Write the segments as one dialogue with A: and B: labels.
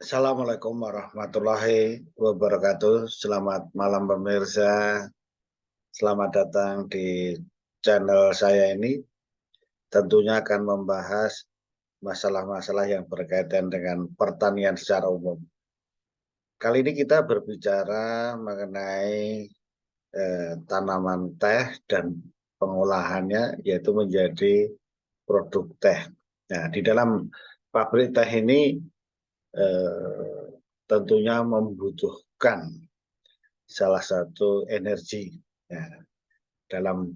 A: Assalamualaikum warahmatullahi wabarakatuh. Selamat malam pemirsa. Selamat datang di channel saya ini. Tentunya akan membahas masalah-masalah yang berkaitan dengan pertanian secara umum. Kali ini kita berbicara mengenai tanaman teh dan pengolahannya, yaitu menjadi produk teh. Nah, di dalam pabrik teh ini tentunya membutuhkan salah satu energi ya, dalam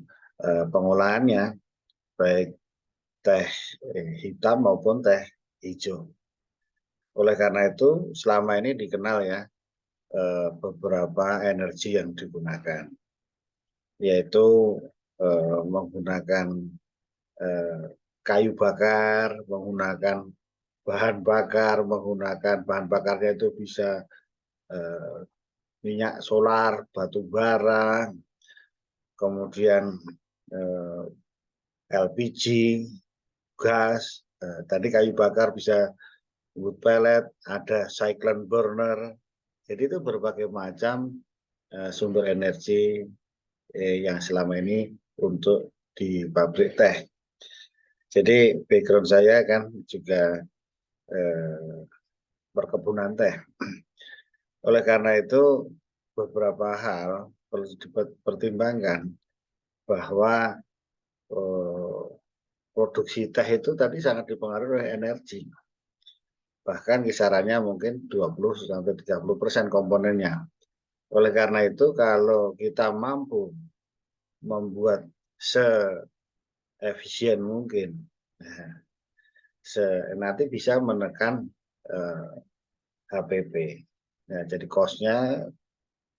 A: pengolahannya, baik teh hitam maupun teh hijau. Oleh karena itu selama ini dikenal ya beberapa energi yang digunakan, yaitu menggunakan kayu bakar, menggunakan bahan bakarnya itu bisa minyak solar, batu bara, kemudian LPG, gas, tadi kayu bakar bisa wood pellet, ada cyclone burner. Jadi itu berbagai macam sumber energi yang selama ini untuk di pabrik teh. Jadi background saya kan juga perkebunan teh. Oleh karena itu beberapa hal perlu dipertimbangkan bahwa produksi teh itu tadi sangat dipengaruhi oleh energi. Bahkan kisarannya mungkin 20-30% komponennya. Oleh karena itu kalau kita mampu membuat se-efisien mungkin, nanti bisa menekan HPP. Nah, jadi cost-nya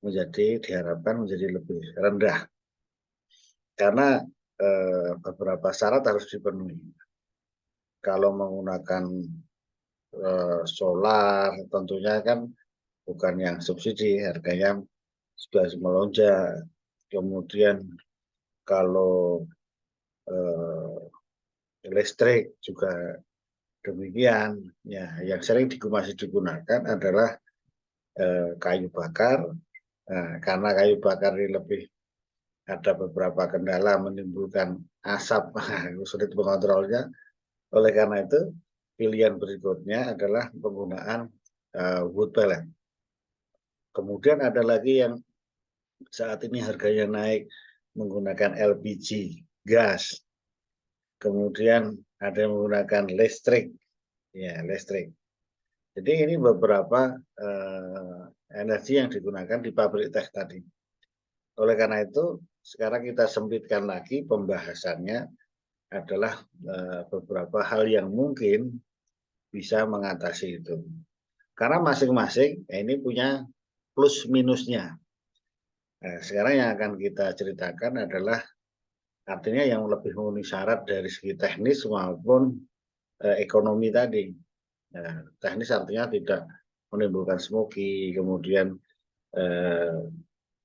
A: diharapkan menjadi lebih rendah. Karena beberapa syarat harus dipenuhi. Kalau menggunakan solar tentunya kan bukan yang subsidi, harganya sudah melonjak. Kemudian kalau listrik juga demikian. Ya, yang sering masih digunakan adalah kayu bakar. Nah, karena kayu bakar ini lebih ada beberapa kendala menimbulkan asap, sulit mengontrolnya. Oleh karena itu pilihan berikutnya adalah penggunaan wood pellet. Kemudian ada lagi yang saat ini harganya naik, menggunakan LPG, gas. Kemudian ada yang menggunakan listrik. Ya, listrik. Jadi ini beberapa energi yang digunakan di pabrik teh tadi. Oleh karena itu, sekarang kita sempitkan lagi pembahasannya adalah beberapa hal yang mungkin bisa mengatasi itu. Karena masing-masing ini punya plus minusnya. Nah, sekarang yang akan kita ceritakan adalah artinya yang lebih memenuhi syarat dari segi teknis maupun ekonomi tadi. Nah, teknis artinya tidak menimbulkan smoky, kemudian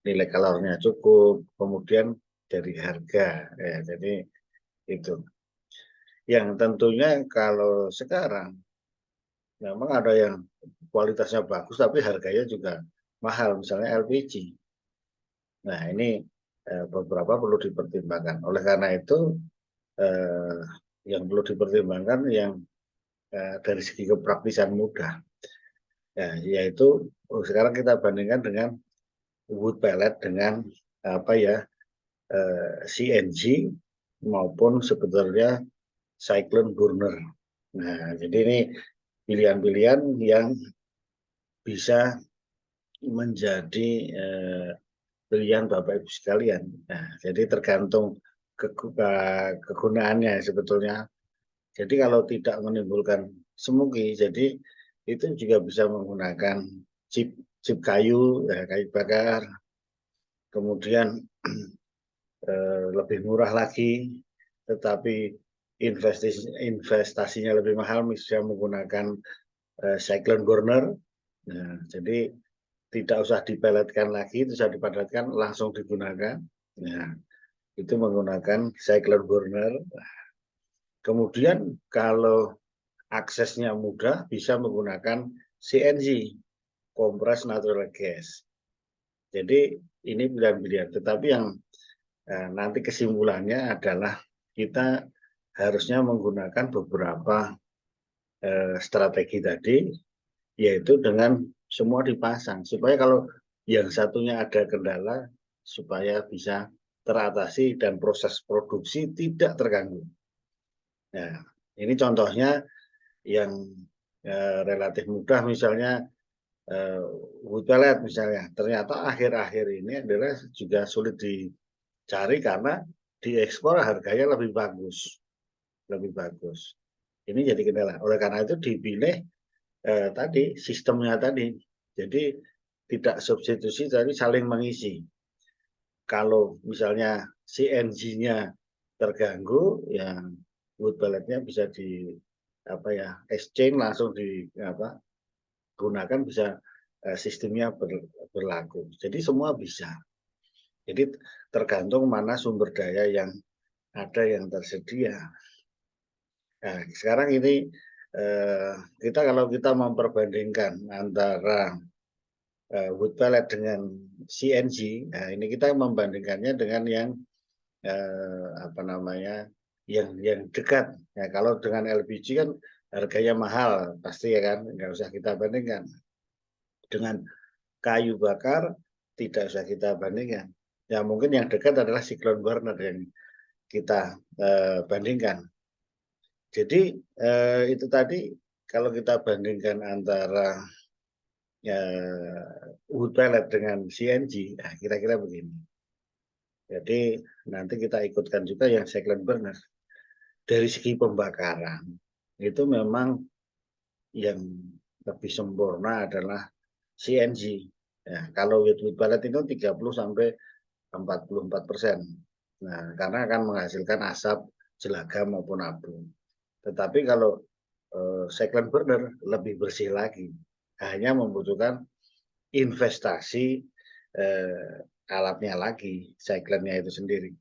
A: nilai kalorinya cukup, kemudian dari harga. Ya, jadi itu. Yang tentunya kalau sekarang memang ada yang kualitasnya bagus tapi harganya juga mahal, misalnya LPG. Nah, ini beberapa perlu dipertimbangkan. Oleh karena itu yang perlu dipertimbangkan yang dari segi kepraktisan mudah, ya, yaitu sekarang kita bandingkan dengan wood pellet dengan apa ya CNG maupun sebetulnya cyclone burner. Nah, jadi ini pilihan-pilihan yang bisa menjadi pilihan Bapak Ibu sekalian. Nah, jadi tergantung kegunaannya sebetulnya. Jadi kalau tidak menimbulkan smoky, jadi itu juga bisa menggunakan chip kayu, ya, kayu bakar. Kemudian lebih murah lagi, tetapi investasinya lebih mahal, misalnya menggunakan cyclone burner. Nah, jadi tidak usah dipeletkan lagi, itu sudah dipadatkan langsung digunakan. Nah, itu menggunakan cyclone burner. Kemudian kalau aksesnya mudah bisa menggunakan CNG, compressed natural gas. Jadi ini pilihan-pilihan. Tetapi yang nanti kesimpulannya adalah kita harusnya menggunakan beberapa strategi tadi, yaitu dengan semua dipasang supaya kalau yang satunya ada kendala supaya bisa teratasi dan proses produksi tidak terganggu. Nah, ini contohnya yang relatif mudah, misalnya wood pellet misalnya. Ternyata akhir-akhir ini adalah juga sulit dicari karena diekspor harganya lebih bagus, Ini jadi kendala. Oleh karena itu dipilih tadi sistemnya tadi. Jadi tidak substitusi, tapi saling mengisi. Kalau misalnya CNG-nya terganggu, ya wood pelletnya bisa di exchange langsung digunakan, bisa sistemnya berlaku. Jadi semua bisa. Jadi tergantung mana sumber daya yang ada yang tersedia. Nah, sekarang ini kalau kita memperbandingkan antara wood pellet dengan CNG, nah ini kita membandingkannya dengan yang yang dekat. Ya, kalau dengan LPG kan harganya mahal, pasti ya kan, nggak usah kita bandingkan. Dengan kayu bakar tidak usah kita bandingkan. Ya mungkin yang dekat adalah cyclone burner yang kita bandingkan. Jadi itu tadi kalau kita bandingkan antara wood pellet dengan CNG, nah, kira-kira begini. Jadi nanti kita ikutkan juga yang cyclone burner. Dari segi pembakaran itu memang yang lebih sempurna adalah CNG. Ya, kalau wood pellet itu 30-44%. Nah, karena akan menghasilkan asap, jelaga maupun abu. Tetapi kalau cyclone burner lebih bersih lagi, hanya membutuhkan investasi alatnya lagi, cyclone-nya itu sendiri.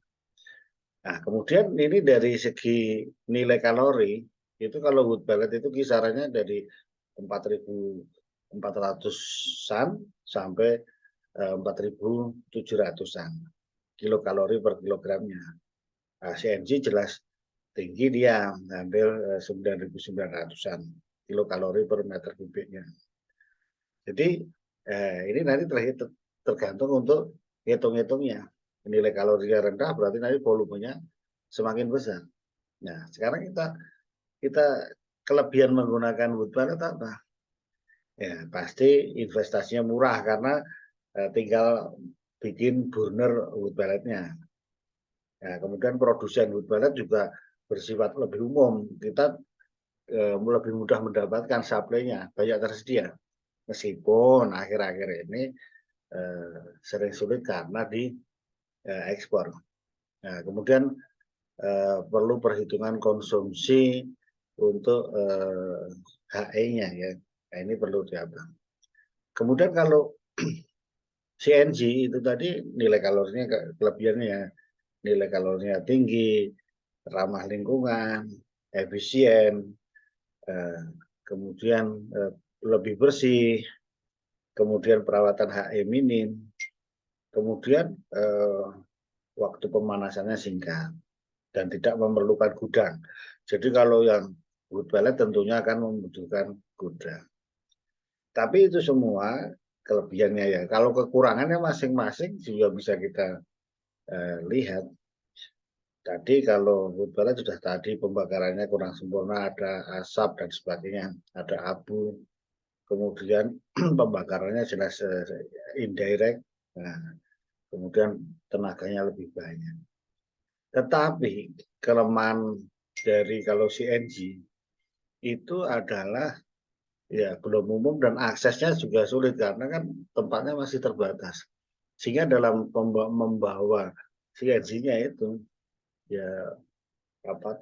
A: Nah, kemudian ini dari segi nilai kalori, itu kalau wood pellet itu kisarannya dari 4.400-an sampai 4.700-an kilokalori per kilogramnya. Nah, CNG jelas tinggi, dia hampir 9.900-an kilokalori per meter kubiknya. Jadi ini nanti tergantung untuk hitung-hitungnya. Nilai kalorinya rendah berarti nanti volumenya semakin besar. Nah, sekarang kita kelebihan menggunakan wood pellet apa? Ya, pasti investasinya murah karena tinggal bikin burner wood pelletnya. Nah, kemudian produsen wood pellet juga bersifat lebih umum. Kita lebih mudah mendapatkan supply-nya, banyak tersedia. Meskipun akhir-akhir ini sering sulit karena diekspor. Nah, kemudian perlu perhitungan konsumsi untuk HE-nya ya. Nah, ini perlu diabang. Kemudian kalau CNG itu tadi nilai kalorinya kelebihannya ya, nilai kalorinya tinggi, ramah lingkungan, efisien, kemudian lebih bersih, kemudian perawatan HE minim, kemudian waktu pemanasannya singkat dan tidak memerlukan gudang. Jadi kalau yang wood pellet tentunya akan membutuhkan gudang. Tapi itu semua kelebihannya ya. Kalau kekurangannya masing-masing juga bisa kita lihat. Tadi kalau wood pellet sudah tadi pembakarannya kurang sempurna, ada asap dan sebagainya, ada abu. Kemudian pembakarannya jelas indirect. Nah, kemudian tenaganya lebih banyak. Tetapi kelemahan dari kalau CNG itu adalah ya belum umum dan aksesnya juga sulit karena kan tempatnya masih terbatas. Sehingga dalam membawa CNG-nya itu ya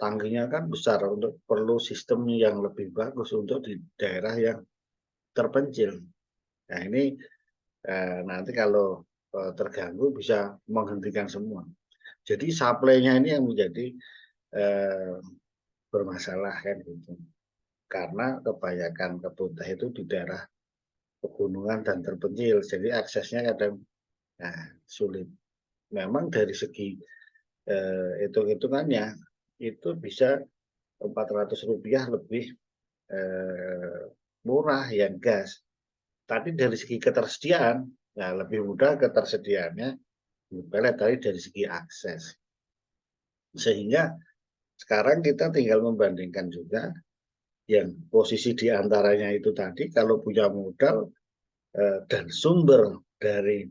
A: tangkinya kan besar, untuk perlu sistem yang lebih bagus untuk di daerah yang terpencil. Nah ini nanti kalau terganggu bisa menghentikan semua. Jadi supply-nya ini yang menjadi bermasalah kan gitu. karena kebanyakan kebun teh itu di daerah pegunungan dan terpencil, jadi aksesnya kadang sulit. Memang dari segi hitung-hitungannya itu bisa Rp400 lebih murah yang gas. Tapi dari segi ketersediaan, lebih mudah ketersediaannya pelet tadi dari segi akses. Sehingga sekarang kita tinggal membandingkan juga yang posisi di antaranya itu tadi, kalau punya modal dan sumber dari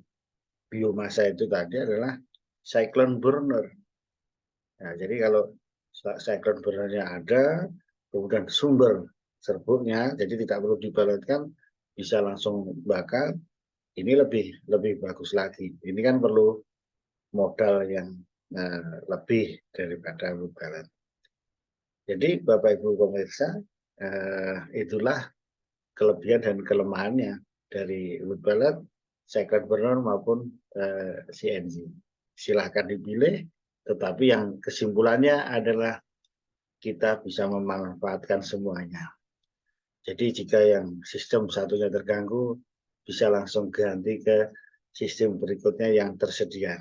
A: biomasa itu tadi adalah cyclone burner. Nah, jadi kalau cyclone burnernya ada, kemudian sumber serbuknya, jadi tidak perlu dibaletkan, bisa langsung bakar, ini lebih bagus lagi. Ini kan perlu modal yang lebih daripada wood pellet. Jadi Bapak Ibu pemirsa, itulah kelebihan dan kelemahannya dari wood pellet, cyclone burner maupun CNG. Silahkan dipilih, tetapi yang kesimpulannya adalah kita bisa memanfaatkan semuanya. Jadi jika yang sistem satunya terganggu, bisa langsung ganti ke sistem berikutnya yang tersedia.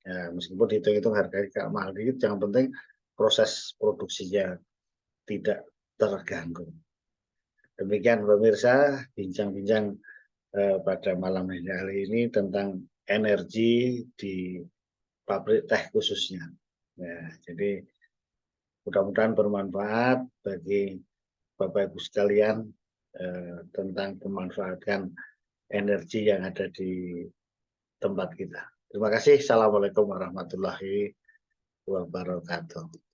A: Ya, meskipun dihitung-hitung harganya mahal dikit, yang penting proses produksinya tidak terganggu. Demikian pemirsa, bincang-bincang pada malam hari ini tentang energi di pabrik teh khususnya. Ya, jadi mudah-mudahan bermanfaat bagi Bapak Ibu sekalian tentang pemanfaatan energi yang ada di tempat kita. Terima kasih. Assalamualaikum warahmatullahi wabarakatuh.